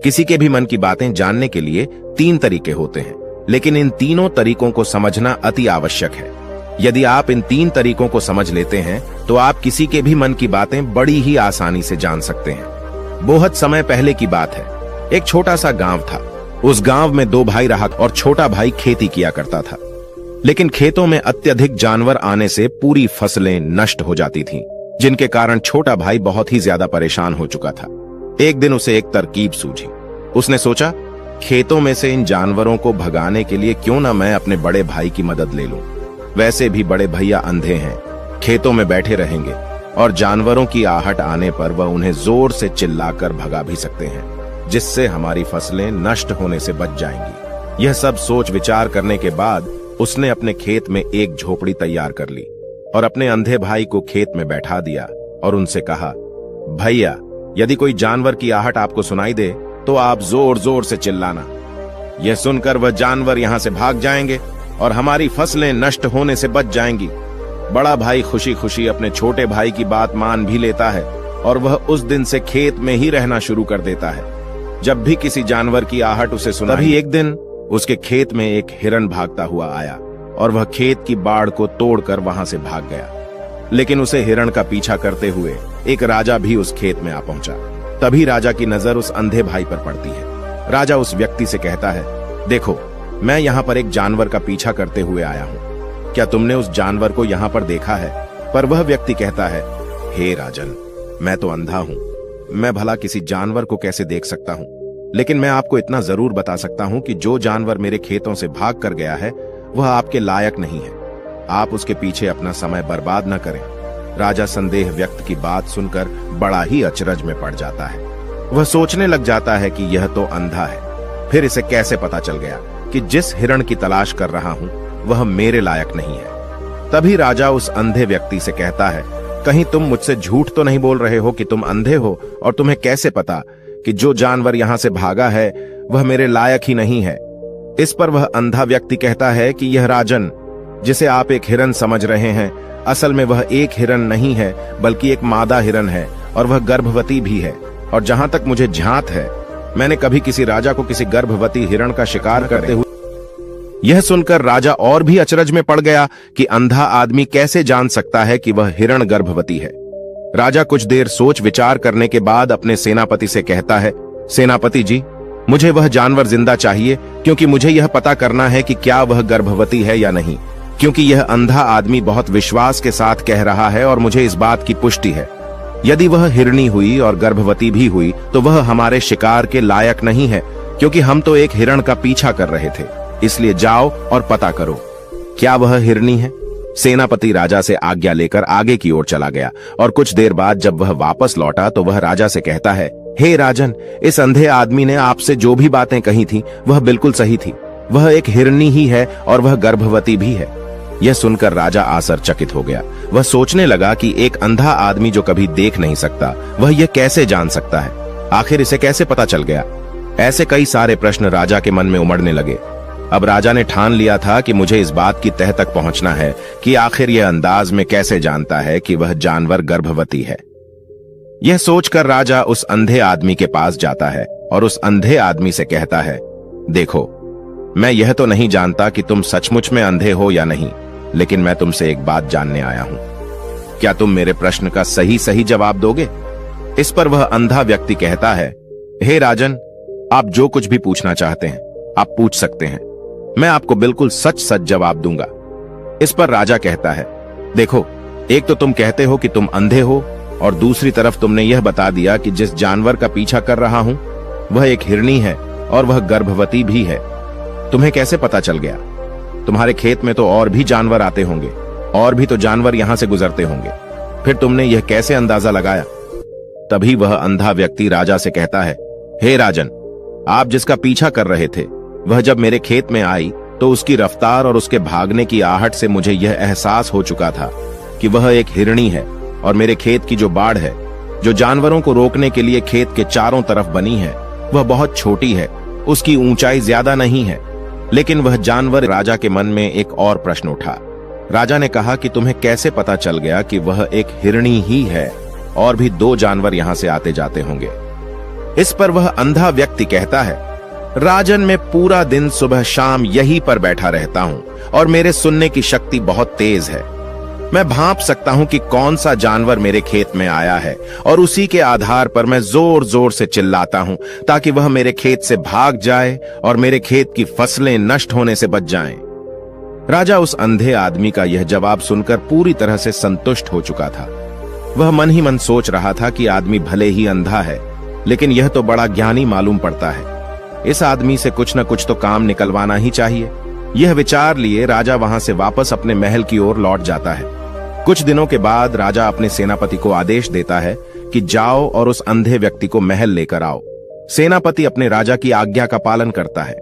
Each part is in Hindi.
किसी के भी मन की बातें जानने के लिए 3 तरीके होते हैं, लेकिन इन तीनों तरीकों को समझना अति आवश्यक है। यदि आप इन 3 तरीकों को समझ लेते हैं तो आप किसी के भी मन की बातें बड़ी ही आसानी से जान सकते हैं। बहुत समय पहले की बात है। एक छोटा सा गांव था। उस गांव में 2 भाई रहा और छोटा भाई खेती किया करता था। लेकिन खेतों में अत्यधिक जानवर आने से पूरी फसलें नष्ट हो जाती थीं, जिनके कारण छोटा भाई बहुत ही ज्यादा परेशान हो चुका था। एक दिन उसे एक तरकीब सूझी। उसने सोचा, खेतों में से इन जानवरों को भगाने के लिए क्यों ना मैं अपने बड़े भाई की मदद ले लूं। वैसे भी बड़े भैया अंधे हैं, खेतों में बैठे रहेंगे और जानवरों की आहट आने पर वह उन्हें जोर से चिल्लाकर भगा भी सकते हैं, जिससे हमारी फसलें नष्ट होने से बच जाएंगी। यह सब सोच विचार करने के बाद उसने अपने खेत में एक झोपड़ी तैयार कर ली और अपने अंधे भाई को खेत में बैठा दिया और उनसे कहा, भैया, यदि कोई जानवर की आहट आपको सुनाई दे तो आप जोर जोर से चिल्लाना। यह सुनकर वह जानवर यहां से भाग जाएंगे और हमारी फसलें नष्ट होने से बच जाएंगी। बड़ा भाई खुशी खुशी अपने छोटे भाई की बात मान भी लेता है और वह उस दिन से खेत में ही रहना शुरू कर देता है। जब भी किसी जानवर की आहट उसे सुनाई, तभी एक दिन उसके खेत में एक हिरन भागता हुआ आया और वह खेत की बाड़ को तोड़कर वहां से भाग गया। लेकिन उसे हिरण का पीछा करते हुए एक राजा भी उस खेत में आ पहुंचा। तभी राजा की नजर उस अंधे भाई पर पड़ती है। राजा उस व्यक्ति से कहता है, देखो, मैं यहाँ पर एक जानवर का पीछा करते हुए आया हूँ। क्या तुमने उस जानवर को यहाँ पर देखा है? पर वह व्यक्ति कहता है, हे राजन, मैं तो अंधा हूँ, मैं भला किसी जानवर को कैसे देख सकता हूँ? लेकिन मैं आपको इतना जरूर बता सकता हूँ कि जो जानवर मेरे खेतों से भाग कर गया है वह आपके लायक नहीं है। आप उसके पीछे अपना समय बर्बाद न करें। राजा संदेह व्यक्त की बात सुनकर बड़ा ही अचरज में पड़ जाता है। वह सोचने लग जाता है कि यह तो अंधा है, फिर इसे कैसे पता चल गया कि जिस हिरण की तलाश कर रहा हूं वह मेरे लायक नहीं है। तभी राजा उस अंधे व्यक्ति से कहता है, कहीं तुम मुझसे झूठ तो नहीं बोल रहे हो कि तुम अंधे हो और तुम्हें कैसे पता कि जो जानवर यहां से भागा है वह मेरे लायक ही नहीं है? इस पर वह अंधा व्यक्ति कहता है कि यह राजन, जिसे आप एक हिरन समझ रहे हैं, असल में वह एक हिरन नहीं है बल्कि एक मादा हिरन है और वह गर्भवती भी है। और जहां तक मुझे ध्यात है, मैंने कभी किसी राजा को किसी गर्भवती हिरण का शिकार करते हुए। यह सुनकर राजा और भी अचरज में पड़ गया कि अंधा आदमी कैसे जान सकता है कि वह हिरण गर्भवती है। राजा कुछ देर सोच विचार करने के बाद अपने सेनापति से कहता है, सेनापति जी, मुझे वह जानवर जिंदा चाहिए, क्योंकि मुझे यह पता करना है कि क्या वह गर्भवती है या नहीं, क्योंकि यह अंधा आदमी बहुत विश्वास के साथ कह रहा है और मुझे इस बात की पुष्टि है। यदि वह हिरनी हुई और गर्भवती भी हुई तो वह हमारे शिकार के लायक नहीं है, क्योंकि हम तो एक हिरण का पीछा कर रहे थे। इसलिए जाओ और पता करो, क्या वह हिरनी है? सेनापति राजा से आज्ञा लेकर आगे की ओर चला गया और कुछ देर बाद जब वह वापस लौटा तो वह राजा से कहता है, हे राजन, इस अंधे आदमी ने आपसे जो भी बातें कही थी वह बिल्कुल सही थी। वह एक हिरनी ही है और वह गर्भवती भी है। यह सुनकर राजा आश्चर्यचकित हो गया। वह सोचने लगा कि एक अंधा आदमी जो कभी देख नहीं सकता, वह यह कैसे जान सकता है? आखिर इसे कैसे पता चल गया? ऐसे कई सारे प्रश्न राजा के मन में उमड़ने लगे। अब राजा ने ठान लिया था कि मुझे इस बात की तह तक पहुंचना है कि आखिर यह अंदाज में कैसे जानता है कि वह जानवर गर्भवती है। यह सोचकर राजा उस अंधे आदमी के पास जाता है और उस अंधे आदमी से कहता है, देखो, मैं यह तो नहीं जानता कि तुम सचमुच में अंधे हो या नहीं, लेकिन मैं तुमसे एक बात जानने आया हूं। क्या तुम मेरे प्रश्न का सही सही जवाब दोगे? इस पर वह अंधा व्यक्ति कहता है, हे राजन, आप जो कुछ भी पूछना चाहते हैं आप पूछ सकते हैं, मैं आपको बिल्कुल सच सच जवाब दूंगा। इस पर राजा कहता है, देखो, एक तो तुम कहते हो कि तुम अंधे हो और दूसरी तरफ तुमने यह बता दिया कि जिस जानवर का पीछा कर रहा हूं वह एक हिरनी है और वह गर्भवती भी है। तुम्हें कैसे पता चल गया? तुम्हारे खेत में तो और भी जानवर आते होंगे, और भी तो जानवर यहां से गुजरते होंगे, फिर तुमने यह कैसे अंदाजा लगाया? तभी वह अंधा व्यक्ति राजा से कहता है, हे राजन, आप जिसका पीछा कर रहे थे वह जब मेरे खेत में आई तो उसकी रफ्तार और उसके भागने की आहट से मुझे यह एहसास हो चुका था कि वह एक हिरनी है और मेरे खेत की जो बाड़ है, जो जानवरों को रोकने के लिए खेत के चारों तरफ बनी है, वह बहुत छोटी है, उसकी ऊंचाई ज्यादा नहीं है। लेकिन वह जानवर। राजा के मन में एक और प्रश्न उठा। राजा ने कहा कि तुम्हें कैसे पता चल गया कि वह एक हिरनी ही है और भी 2 जानवर यहां से आते जाते होंगे? इस पर वह अंधा व्यक्ति कहता है, राजन, मैं पूरा दिन सुबह शाम यहीं पर बैठा रहता हूं और मेरे सुनने की शक्ति बहुत तेज है। मैं भांप सकता हूं कि कौन सा जानवर मेरे खेत में आया है और उसी के आधार पर मैं जोर जोर से चिल्लाता हूं ताकि वह मेरे खेत से भाग जाए और मेरे खेत की फसलें नष्ट होने से बच जाएं। राजा उस अंधे आदमी का यह जवाब सुनकर पूरी तरह से संतुष्ट हो चुका था। वह मन ही मन सोच रहा था कि आदमी भले ही अंधा है, लेकिन यह तो बड़ा ज्ञानी मालूम पड़ता है। इस आदमी से कुछ न कुछ तो काम निकलवाना ही चाहिए। यह विचार लिए राजा वहां से वापस अपने महल की ओर लौट जाता है। कुछ दिनों के बाद राजा अपने सेनापति को आदेश देता है कि जाओ और उस अंधे व्यक्ति को महल लेकर आओ। सेनापति अपने राजा की आज्ञा का पालन करता है।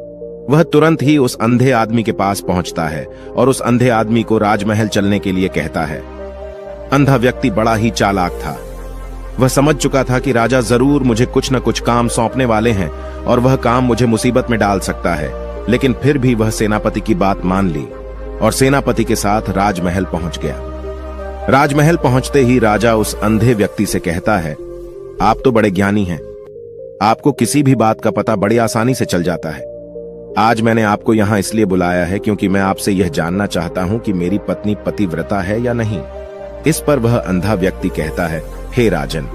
वह तुरंत ही उस अंधे आदमी के पास पहुंचता है और उस अंधे आदमी को राजमहल चलने के लिए कहता है। अंधा व्यक्ति बड़ा ही चालाक था। वह समझ चुका था कि राजा जरूर मुझे कुछ न कुछ काम सौंपने वाले हैं और वह काम मुझे मुसीबत में डाल सकता है, लेकिन फिर भी वह सेनापति की बात मान ली और सेनापति के साथ राजमहल पहुंच गया। राजमहल पहुंचते ही राजा उस अंधे व्यक्ति से कहता है, आप तो बड़े ज्ञानी हैं, आपको किसी भी बात का पता बड़ी आसानी से चल जाता है। आज मैंने आपको यहां इसलिए बुलाया है क्योंकि मैं आपसे यह जानना चाहता हूं कि मेरी पत्नी पतिव्रता है या नहीं। इस पर वह अंधा व्यक्ति कहता है, हे राजन,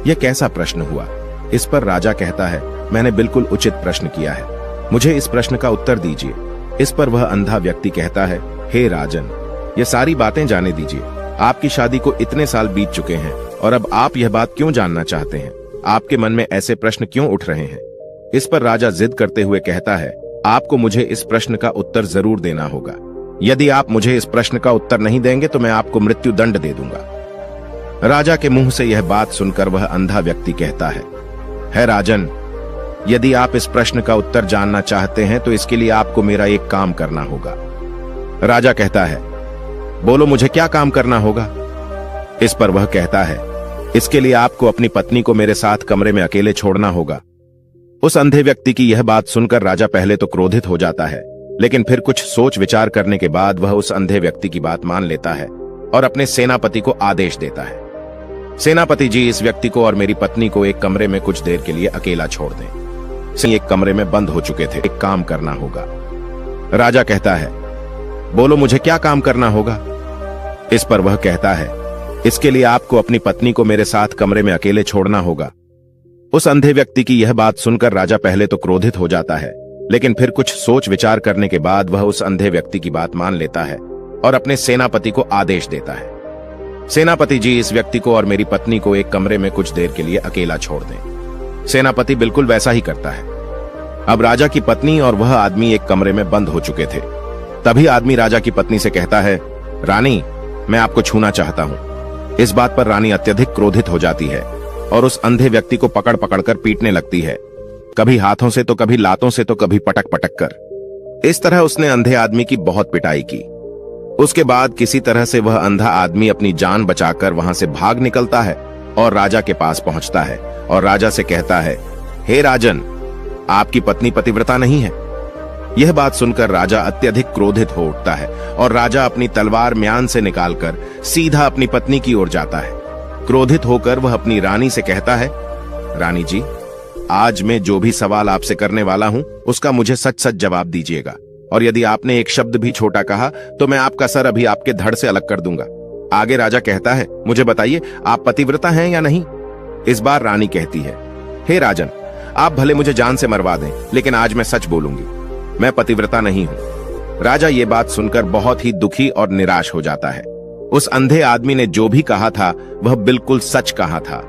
यह कैसा प्रश्न हुआ। इस पर राजा कहता है, मैंने बिल्कुल उचित प्रश्न किया है, मुझे इस प्रश्न का उत्तर दीजिए। इस पर वह अंधा व्यक्ति कहता है, हे राजन, ये सारी बातें जाने दीजिए। आपकी शादी को इतने साल बीत चुके हैं और अब आप यह बात क्यों जानना चाहते हैं? आपके मन में ऐसे प्रश्न क्यों उठ रहे हैं? इस पर राजा जिद करते हुए कहता है, आपको मुझे इस प्रश्न का उत्तर जरूर देना होगा। यदि आप मुझे इस प्रश्न का उत्तर नहीं देंगे तो मैं आपको मृत्यु दंड दे दूंगा। राजा के मुंह से यह बात सुनकर वह अंधा व्यक्ति कहता है राजन, यदि आप इस प्रश्न का उत्तर जानना चाहते हैं तो इसके लिए आपको मेरा एक काम करना होगा। राजा कहता है, बोलो मुझे क्या काम करना होगा? इस पर वह कहता है, इसके लिए आपको अपनी पत्नी को मेरे साथ कमरे में अकेले छोड़ना होगा। उस अंधे व्यक्ति की यह बात सुनकर राजा पहले तो क्रोधित हो जाता है, लेकिन फिर कुछ सोच विचार करने के बाद वह उस अंधे व्यक्ति की बात मान लेता है और अपने सेनापति को आदेश देता है, सेनापति जी, इस व्यक्ति को और मेरी पत्नी को एक कमरे में कुछ देर के लिए अकेला छोड़ दें। एक कमरे में बंद हो चुके थे, एक काम करना होगा। राजा कहता है, बोलो मुझे क्या काम करना होगा? इस पर वह कहता है, इसके लिए आपको अपनी पत्नी को मेरे साथ कमरे में अकेले छोड़ना होगा। उस अंधे व्यक्ति की यह बात सुनकर राजा पहले तो क्रोधित हो जाता है, लेकिन फिर कुछ सोच विचार करने के बाद वह उस अंधे व्यक्ति की बात मान लेता है और अपने सेनापति को आदेश देता है, सेनापति जी, इस व्यक्ति को और मेरी पत्नी को एक कमरे में कुछ देर के लिए अकेला छोड़ दें। सेनापति बिल्कुल वैसा ही करता है। अब राजा की पत्नी और वह आदमी एक कमरे में बंद हो चुके थे। तभी आदमी राजा की पत्नी से कहता है, रानी, मैं आपको छूना चाहता हूं। इस बात पर रानी अत्यधिक क्रोधित हो जाती है और उस अंधे व्यक्ति को पकड़ पकड़कर पीटने लगती है, कभी हाथों से तो कभी लातों से तो कभी पटक पटक कर। इस तरह उसने अंधे आदमी की बहुत पिटाई की। उसके बाद किसी तरह से वह अंधा आदमी अपनी जान बचाकर वहां से भाग निकलता है और राजा के पास पहुंचता है और राजा से कहता है, हे राजन, आपकी पत्नी पतिव्रता नहीं है। यह बात सुनकर राजा अत्यधिक क्रोधित हो उठता है और राजा अपनी तलवार म्यान से निकालकर सीधा अपनी पत्नी की ओर जाता है। क्रोधित होकर वह अपनी रानी से कहता है, रानी जी, आज मैं जो भी सवाल आपसे करने वाला हूं उसका मुझे सच सच जवाब दीजिएगा, और यदि आपने एक शब्द भी छोटा कहा तो मैं आपका सर अभी आपके धड़ से अलग कर दूंगा। आगे राजा कहता है, मुझे बताइए, आप पतिव्रता हैं या नहीं? इस बार रानी कहती है, हे राजन, आप भले मुझे जान से मरवा दें, लेकिन आज मैं सच बोलूंगी, मैं पतिव्रता नहीं हूं। राजा ये बात सुनकर बहुत ही दुखी और निराश हो जाता है। उस अंधे आदमी ने जो भी कहा था वह बिल्कुल सच कहा था।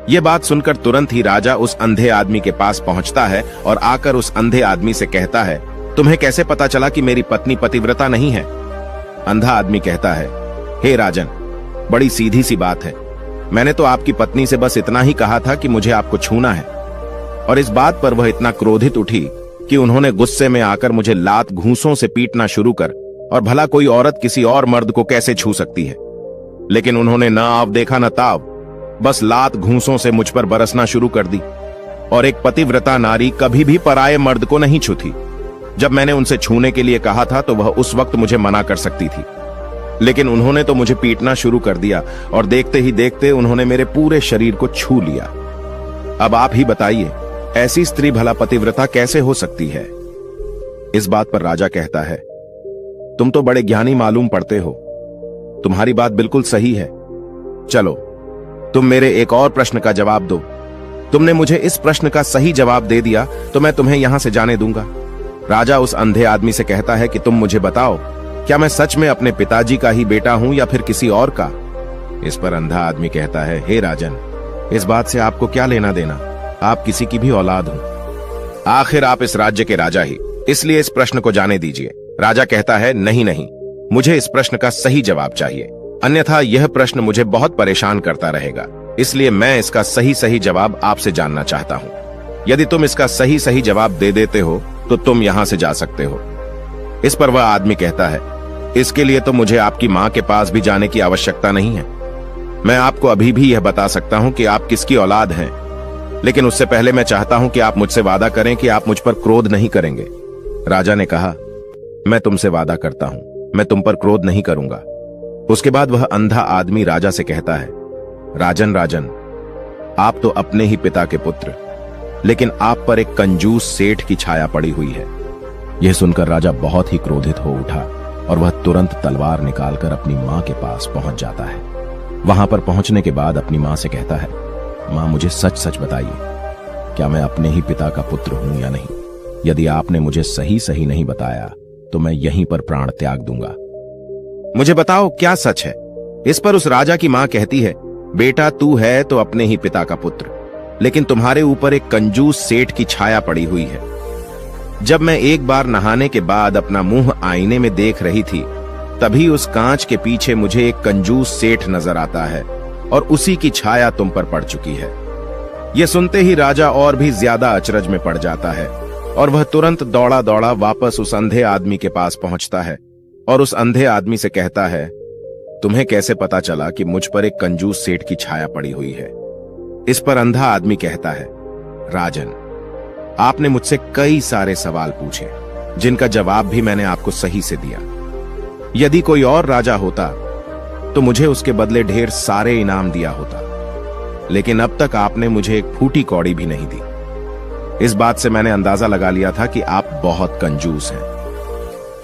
यह बात सुनकर तुरंत ही राजा उस अंधे आदमी के पास पहुंचता है और आकर उस अंधे आदमी से कहता है, तुम्हें कैसे पता चला कि मेरी पत्नी पतिव्रता नहीं है? अंधा आदमी कहता है, हे राजन, बड़ी सीधी सी बात है, मैंने तो आपकी पत्नी से बस इतना ही कहा था कि मुझे आपको छूना है। और इस बात पर वह इतना क्रोधित उठी कि उन्होंने गुस्से में आकर मुझे लात घूंसों से पीटना शुरू कर, और भला कोई औरत किसी और मर्द को कैसे छू सकती है? लेकिन उन्होंने न आव देखा न ताव, बस लात घूंसों से मुझ पर बरसना शुरू कर दी। और एक पतिव्रता नारी कभी भी पराये मर्द को नहीं छूती। जब मैंने उनसे छूने के लिए कहा था तो वह उस वक्त मुझे मना कर सकती थी, लेकिन उन्होंने तो मुझे पीटना शुरू कर दिया और देखते ही देखते उन्होंने मेरे पूरे शरीर को छू लिया। अब आप ही बताइए, ऐसी स्त्री भला पतिव्रता कैसे हो सकती है? इस बात पर राजा कहता है, तुम तो बड़े ज्ञानी मालूम पड़ते हो, तुम्हारी बात बिल्कुल सही है। चलो तुम मेरे एक और प्रश्न का जवाब दो। तुमने मुझे इस प्रश्न का सही जवाब दे दिया तो मैं तुम्हें यहां से जाने दूंगा। राजा उस अंधे आदमी से कहता है कि तुम मुझे बताओ, क्या मैं सच में अपने पिताजी का ही बेटा हूं या फिर किसी और का? इस पर अंधा आदमी कहता है, हे राजन, इस बात से आपको क्या लेना देना, आप किसी की भी औलाद हो, आखिर आप इस राज्य के राजा ही, इसलिए इस प्रश्न को जाने दीजिए। राजा कहता है, नहीं नहीं, मुझे इस प्रश्न का सही जवाब चाहिए, अन्यथा यह प्रश्न मुझे बहुत परेशान करता रहेगा, इसलिए मैं इसका सही जवाब आपसे जानना चाहता हूं। यदि तुम इसका सही जवाब दे देते हो तो तुम यहां से जा सकते हो। इस पर वह आदमी कहता है, इसके लिए तो मुझे आपकी मां के पास भी जाने की आवश्यकता नहीं है। मैं आपको अभी भी यह बता सकता हूं कि आप किसकी औलाद हैं, लेकिन उससे पहले मैं चाहता हूं कि आप मुझसे वादा करें कि आप मुझ पर क्रोध नहीं करेंगे। राजा ने कहा, मैं तुमसे वादा करता हूं, मैं तुम पर क्रोध नहीं करूंगा। उसके बाद वह अंधा आदमी राजा से कहता है, राजन राजन, आप तो अपने ही पिता के पुत्र, लेकिन आप पर एक कंजूस सेठ की छाया पड़ी हुई है। यह सुनकर राजा बहुत ही क्रोधित हो उठा और वह तुरंत तलवार निकालकर अपनी मां के पास पहुंच जाता है। वहां पर पहुंचने के बाद अपनी मां से कहता है, मां मुझे सच सच बताइए, क्या मैं अपने ही पिता का पुत्र हूं या नहीं? यदि आपने मुझे सही नहीं बताया तो मैं यहीं पर प्राण त्याग दूंगा। मुझे बताओ क्या सच है? इस पर उस राजा की मां कहती है, बेटा तू है तो अपने ही पिता का पुत्र, लेकिन तुम्हारे ऊपर एक कंजूस सेठ की छाया पड़ी हुई है। जब मैं एक बार नहाने के बाद अपना मुंह आईने में देख रही थी, तभी उस कांच के पीछे मुझे एक कंजूस सेठ नजर आता है और उसी की छाया तुम पर पड़ चुकी है। यह सुनते ही राजा और भी ज्यादा अचरज में पड़ जाता है और वह तुरंत दौड़ा दौड़ा वापस उस अंधे आदमी के पास पहुंचता है और उस अंधे आदमी से कहता है, तुम्हें कैसे पता चला कि मुझ पर एक कंजूस सेठ की छाया पड़ी हुई है? इस पर अंधा आदमी कहता है, राजन, आपने मुझसे कई सारे सवाल पूछे जिनका जवाब भी मैंने आपको सही से दिया। यदि कोई और राजा होता तो मुझे उसके बदले ढेर सारे इनाम दिया होता, लेकिन अब तक आपने मुझे एक फूटी कौड़ी भी नहीं दी। इस बात से मैंने अंदाजा लगा लिया था कि आप बहुत कंजूस हैं।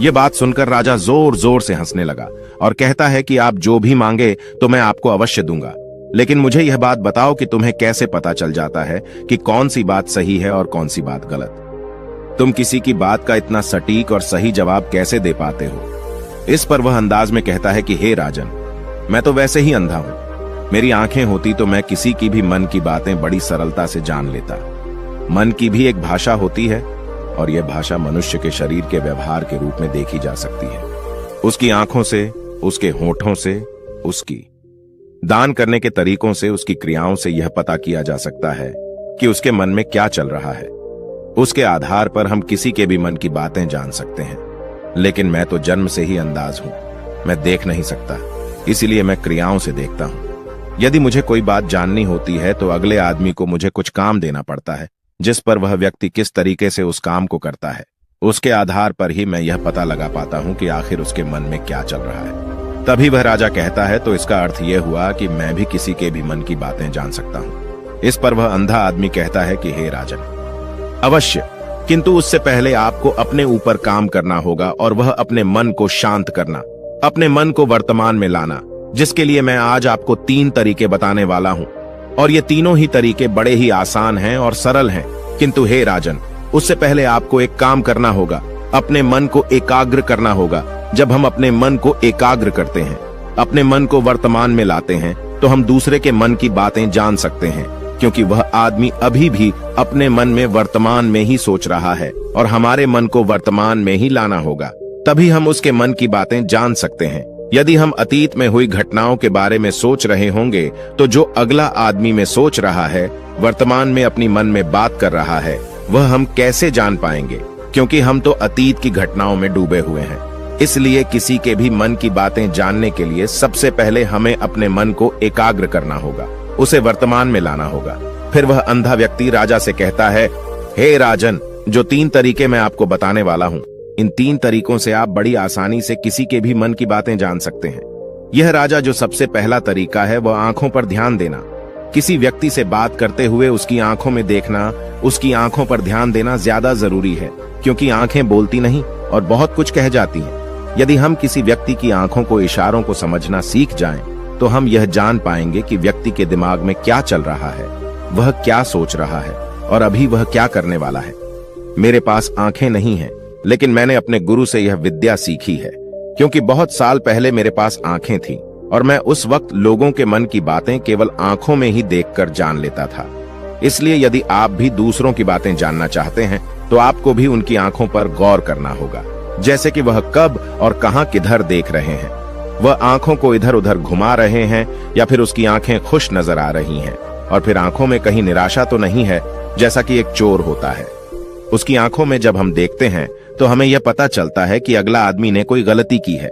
यह बात सुनकर राजा जोर जोर से हंसने लगा और कहता है कि आप जो भी मांगे तो मैं आपको अवश्य दूंगा, लेकिन मुझे यह बात बताओ कि तुम्हें कैसे पता चल जाता है कि कौन सी बात सही है और कौन सी बात गलत? तुम किसी की बात का इतना सटीक और सही जवाब कैसे दे पाते हो? इस पर वह अंदाज में कहता है कि हे राजन, मैं तो वैसे ही अंधा हूं। मेरी आंखें होती तो मैं किसी की भी मन की बातें बड़ी सरलता से जान लेता। मन की भी एक भाषा होती है और यह भाषा मनुष्य के शरीर के व्यवहार के रूप में देखी जा सकती है। उसकी आंखों से, उसके होठों से, उसकी दान करने के तरीकों से, उसकी क्रियाओं से यह पता किया जा सकता है कि उसके मन में क्या चल रहा है। उसके आधार पर हम किसी के भी मन की बातें जान सकते हैं, लेकिन मैं तो जन्म से ही अंधाज हूं, मैं देख नहीं सकता, इसीलिए मैं क्रियाओं से देखता हूं। यदि मुझे कोई बात जाननी होती है तो अगले आदमी को मुझे कुछ काम देना पड़ता है, जिस पर वह व्यक्ति किस तरीके से उस काम को करता है, उसके आधार पर ही मैं यह पता लगा पाता हूं कि आखिर उसके मन में क्या चल रहा है। तभी वह राजा कहता है, तो इसका अर्थ यह हुआ कि मैं भी किसी के भी मन की बातें जान सकता हूं। इस पर वह अंधा आदमी कहता है कि हे राजन, अवश्य, किंतु उससे पहले आपको अपने ऊपर काम करना होगा और वह अपने मन को शांत करना, अपने मन को वर्तमान में लाना, जिसके लिए मैं आज आपको 3 तरीके बताने वाला हूं। और ये तीनों ही तरीके बड़े ही आसान हैं और सरल हैं, किंतु हे राजन, उससे पहले आपको एक काम करना होगा, अपने मन को एकाग्र करना होगा। जब हम अपने मन को एकाग्र करते हैं, अपने मन को वर्तमान में लाते हैं, तो हम दूसरे के मन की बातें जान सकते हैं, क्योंकि वह आदमी अभी भी अपने मन में वर्तमान में ही सोच रहा है और हमारे मन को वर्तमान में ही लाना होगा, तभी हम उसके मन की बातें जान सकते हैं। यदि हम अतीत में हुई घटनाओं के बारे में सोच रहे होंगे तो जो अगला आदमी में सोच रहा है, वर्तमान में अपनी मन में बात कर रहा है, वह हम कैसे जान पाएंगे? क्योंकि हम तो अतीत की घटनाओं में डूबे हुए हैं। इसलिए किसी के भी मन की बातें जानने के लिए सबसे पहले हमें अपने मन को एकाग्र करना होगा, उसे वर्तमान में लाना होगा। फिर वह अंधा व्यक्ति राजा से कहता है, हे राजन, जो 3 तरीके मैं आपको बताने वाला हूं, इन 3 तरीकों से आप बड़ी आसानी से किसी के भी मन की बातें जान सकते हैं। यह राजा जो सबसे पहला तरीका है वह आंखों पर ध्यान देना। किसी व्यक्ति से बात करते हुए उसकी आंखों में देखना, उसकी आंखों पर ध्यान देना ज्यादा जरूरी है, क्योंकि आंखें बोलती नहीं और बहुत कुछ कह जाती हैं। यदि हम किसी व्यक्ति की आंखों को, इशारों को समझना सीख जाएं, तो हम यह जान पाएंगे कि व्यक्ति के दिमाग में क्या चल रहा है, वह क्या सोच रहा है और अभी वह क्या करने वाला है। मेरे पास आंखें नहीं हैं, लेकिन मैंने अपने गुरु से यह विद्या सीखी है, क्योंकि बहुत साल पहले मेरे पास आंखें थीं और मैं उस वक्त लोगों के मन की बातें केवल आंखों में ही देखकर जान लेता था। इसलिए यदि आप भी दूसरों की बातें जानना चाहते हैं, तो आपको भी उनकी आंखों पर गौर करना होगा, जैसे कि वह कब और कहां किधर देख रहे हैं। वह आंखों को इधर उधर घुमा रहे हैं या फिर उसकी आंखें खुश नजर आ रही हैं, और फिर आंखों में कहीं निराशा तो नहीं है, जैसा कि एक चोर होता है। उसकी आंखों में जब हम देखते हैं तो हमें यह पता चलता है कि अगला आदमी ने कोई गलती की है।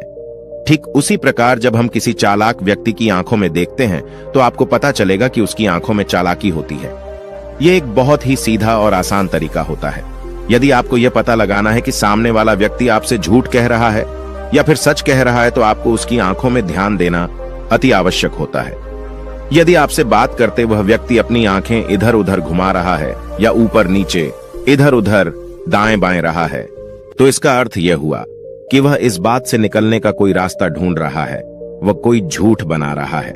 ठीक उसी प्रकार जब हम किसी चालाक व्यक्ति की आंखों में देखते हैं तो आपको पता चलेगा कि उसकी आंखों में चालाकी होती है। यह एक बहुत ही सीधा और आसान तरीका होता है। यदि आपको यह पता लगाना है कि सामने वाला व्यक्ति आपसे झूठ कह रहा है या फिर सच कह रहा है, तो आपको उसकी आंखों में ध्यान देना अति आवश्यक होता है। यदि आपसे बात करते वह व्यक्ति अपनी आंखें इधर उधर घुमा रहा है या ऊपर नीचे, इधर उधर दाएं बाएं रहा है, तो इसका अर्थ यह हुआ कि वह इस बात से निकलने का कोई रास्ता ढूंढ रहा है, वह कोई झूठ बना रहा है।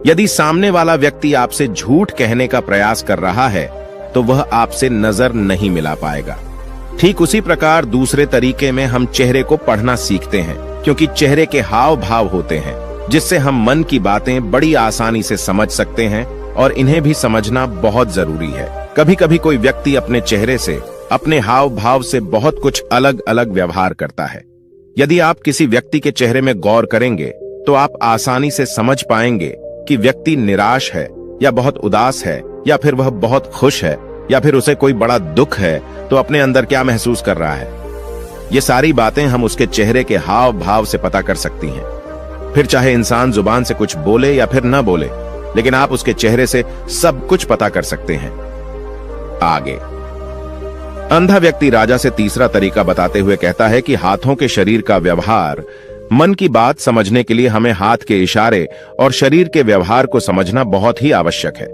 यदि सामने वाला व्यक्ति आपसे झूठ कहने का प्रयास कर रहा है, तो वह आपसे नजर नहीं मिला पाएगा। ठीक उसी प्रकार दूसरे तरीके में हम चेहरे को पढ़ना सीखते हैं, क्योंकि चेहरे के हाव भाव होते हैं जिससे हम मन की बातें बड़ी आसानी से समझ सकते हैं, और इन्हें भी समझना बहुत जरूरी है। कभी कभी कोई व्यक्ति अपने चेहरे से, अपने हाव भाव से बहुत कुछ अलग अलग व्यवहार करता है। यदि आप किसी व्यक्ति के चेहरे में गौर करेंगे तो आप आसानी से समझ पाएंगे कि व्यक्ति निराश है या बहुत उदास है, या फिर वह बहुत खुश है, या फिर उसे कोई बड़ा दुख है तो अपने अंदर क्या महसूस कर रहा है। ये सारी बातें हम उसके चेहरे के हाव भाव से पता कर सकती हैं। फिर चाहे इंसान जुबान से कुछ बोले या फिर न बोले, लेकिन आप उसके चेहरे से सब कुछ पता कर सकते हैं। आगे अंधा व्यक्ति राजा से तीसरा तरीका बताते हुए कहता है कि हाथों के शरीर का व्यवहार, मन की बात समझने के लिए हमें हाथ के इशारे और शरीर के व्यवहार को समझना बहुत ही आवश्यक है।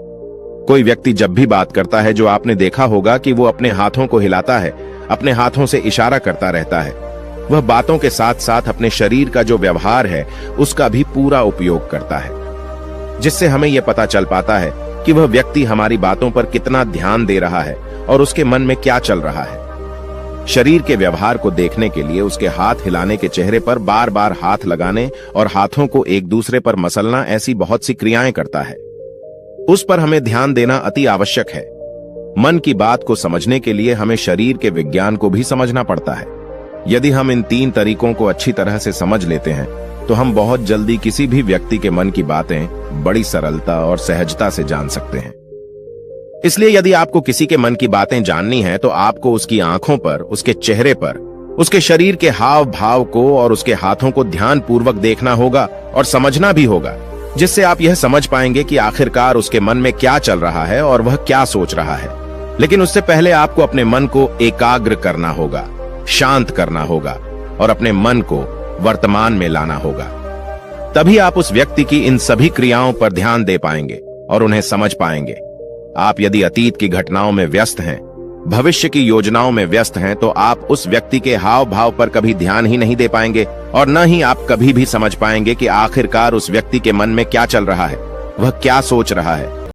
कोई व्यक्ति जब भी बात करता है, जो आपने देखा होगा कि वो अपने हाथों को हिलाता है, अपने हाथों से इशारा करता रहता है। वह बातों के साथ साथ अपने शरीर का जो व्यवहार है उसका भी पूरा उपयोग करता है, जिससे हमें यह पता चल पाता है कि वह व्यक्ति हमारी बातों पर कितना ध्यान दे रहा है और उसके मन में क्या चल रहा है। शरीर के व्यवहार को देखने के लिए उसके हाथ हिलाने के चेहरे पर बार बार हाथ लगाने और हाथों को एक दूसरे पर मसलना, ऐसी बहुत सी क्रियाएं करता है। उस पर हमें ध्यान देना अति आवश्यक है। मन की बात को समझने के लिए हमें शरीर के विज्ञान को भी समझना पड़ता है। यदि हम इन तीन तरीकों को अच्छी तरह से समझ लेते हैं, तो हम बहुत जल्दी किसी भी व्यक्ति के मन की बातें बड़ी सरलता और सहजता से जान सकते हैं। इसलिए यदि आपको किसी के मन की बातें जाननी है, तो आपको उसकी आंखों पर, उसके चेहरे पर, उसके शरीर के हाव भाव को और उसके हाथों को ध्यानपूर्वक देखना होगा और समझना भी होगा, जिससे आप यह समझ पाएंगे कि आखिरकार उसके मन में क्या चल रहा है और वह क्या सोच रहा है। लेकिन उससे पहले आपको अपने मन को एकाग्र करना होगा, शांत करना होगा और अपने मन को वर्तमान में लाना होगा। तभी आप उस व्यक्ति की इन सभी क्रियाओं पर ध्यान दे पाएंगे और उन्हें समझ पाएंगे। आप यदि अतीत की घटनाओं में व्यस्त हैं, भविष्य की योजनाओं में व्यस्त हैं, तो आप उस व्यक्ति के हाव भाव पर कभी ध्यान ही नहीं दे पाएंगे, और न ही आप कभी भी समझ पाएंगे कि आखिरकार उस व्यक्ति के मन में क्या चल रहा है, वह क्या सोच रहा है।